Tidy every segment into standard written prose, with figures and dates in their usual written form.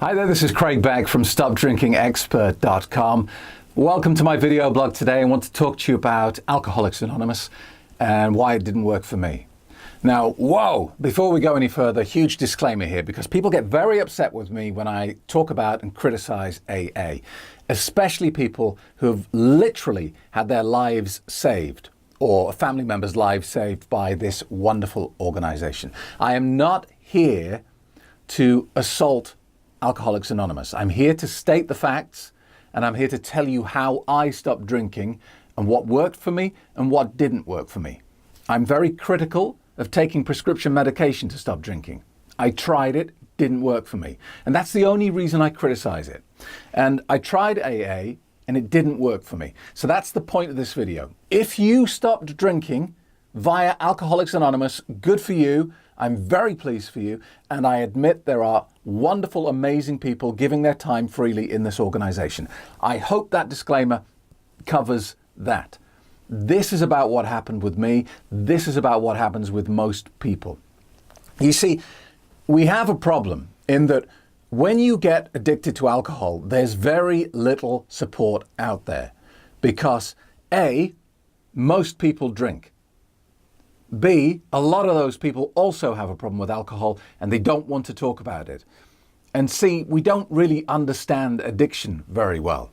Hi there, this is Craig Beck from StopDrinkingExpert.com. Welcome to my video blog today. I want to talk to you about Alcoholics Anonymous and why it didn't work for me. Now, before we go any further, huge disclaimer here, because people get very upset with me when I talk about and criticize AA, especially people who have literally had their lives saved or family members' lives saved by this wonderful organization. I am not here to assault Alcoholics Anonymous. I'm here to state the facts, and I'm here to tell you how I stopped drinking and what worked for me and what didn't work for me. I'm very critical of taking prescription medication to stop drinking. I tried it, didn't work for me. And that's the only reason I criticize it. And I tried AA and it didn't work for me. So that's the point of this video. If you stopped drinking via Alcoholics Anonymous, good for you. I'm very pleased for you, and I admit there are wonderful, amazing people giving their time freely in this organization. I hope that disclaimer covers that. This is about what happened with me. This is about what happens with most people. You see, we have a problem in that when you get addicted to alcohol, there's very little support out there because A, most people drink. B, a lot of those people also have a problem with alcohol and they don't want to talk about it. And C, we don't really understand addiction very well.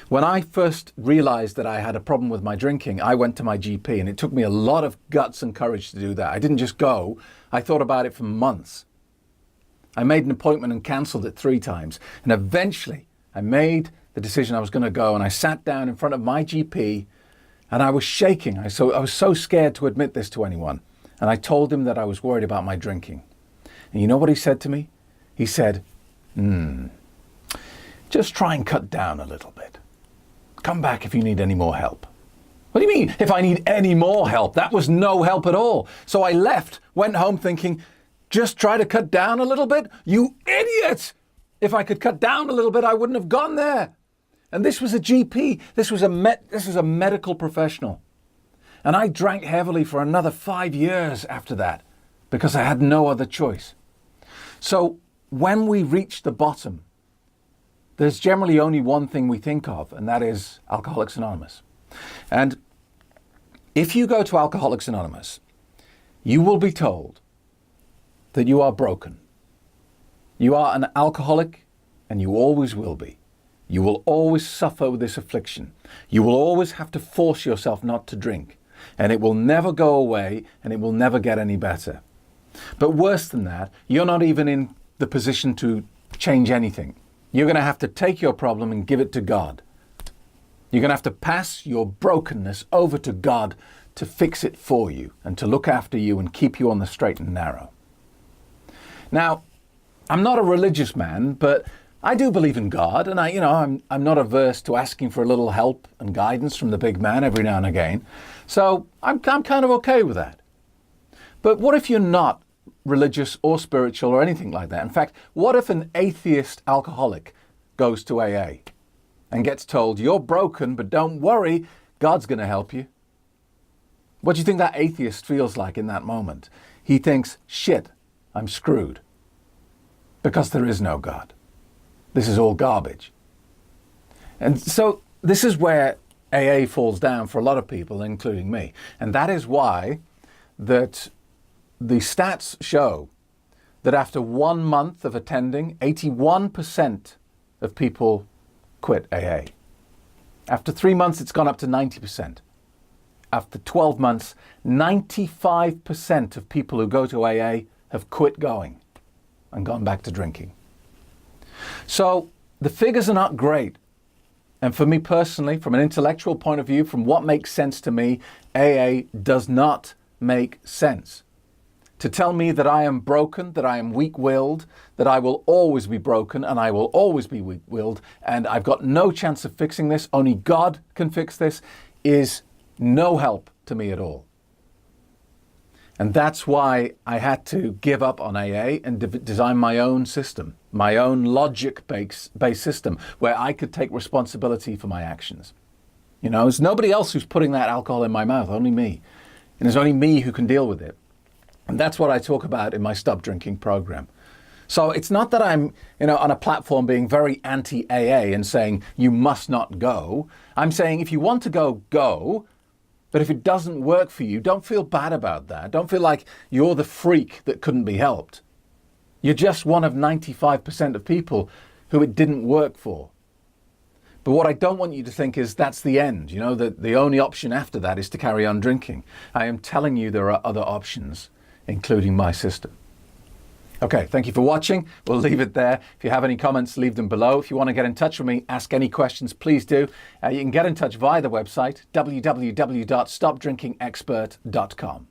When I first realized that I had a problem with my drinking, I went to my GP, and it took me a lot of guts and courage to do that. I didn't just go, I thought about it for months. I made an appointment and cancelled it 3 times. And eventually I made the decision I was going to go, and I sat down in front of my GP and I was shaking. I was so scared to admit this to anyone. And I told him that I was worried about my drinking. And you know what he said to me? He said, just try and cut down a little bit. Come back if you need any more help. What do you mean, if I need any more help? That was no help at all. So I left, went home thinking, just try to cut down a little bit? You idiot! If I could cut down a little bit, I wouldn't have gone there. And this was a GP. This was a medical professional. And I drank heavily for another 5 years after that because I had no other choice. So when we reach the bottom, there's generally only one thing we think of, and that is Alcoholics Anonymous. And if you go to Alcoholics Anonymous, you will be told that you are broken. You are an alcoholic, and you always will be. You will always suffer with this affliction. You will always have to force yourself not to drink, and it will never go away, and it will never get any better. But worse than that, you're not even in the position to change anything. You're going to have to take your problem and give it to God. You're going to have to pass your brokenness over to God to fix it for you and to look after you and keep you on the straight and narrow. Now, I'm not a religious man, but I do believe in God, and I'm not averse to asking for a little help and guidance from the big man every now and again. So I'm kind of okay with that. But what if you're not religious or spiritual or anything like that? In fact, what if an atheist alcoholic goes to AA and gets told, you're broken, but don't worry, God's going to help you? What do you think that atheist feels like in that moment? He thinks, shit, I'm screwed because there is no God. This is all garbage. And so this is where AA falls down for a lot of people, including me. And that is why that the stats show that after 1 month of attending, 81% of people quit AA. After 3 months, it's gone up to 90%. After 12 months, 95% of people who go to AA have quit going and gone back to drinking. So the figures are not great. And for me personally, from an intellectual point of view, from what makes sense to me, AA does not make sense. To tell me that I am broken, that I am weak-willed, that I will always be broken and I will always be weak-willed, and I've got no chance of fixing this, only God can fix this, is no help to me at all. And that's why I had to give up on AA and design my own system, my own logic-based system, where I could take responsibility for my actions. There's nobody else who's putting that alcohol in my mouth, only me. And it's only me who can deal with it. And that's what I talk about in my Stop Drinking program. So it's not that I'm, on a platform being very anti-AA and saying you must not go. I'm saying if you want to go, go. But if it doesn't work for you, don't feel bad about that. Don't feel like you're the freak that couldn't be helped. You're just one of 95% of people who it didn't work for. But what I don't want you to think is that's the end. That the only option after that is to carry on drinking. I am telling you there are other options, including my system. Okay, thank you for watching. We'll leave it there. If you have any comments, leave them below. If you want to get in touch with me, ask any questions, please do. You can get in touch via the website, www.stopdrinkingexpert.com.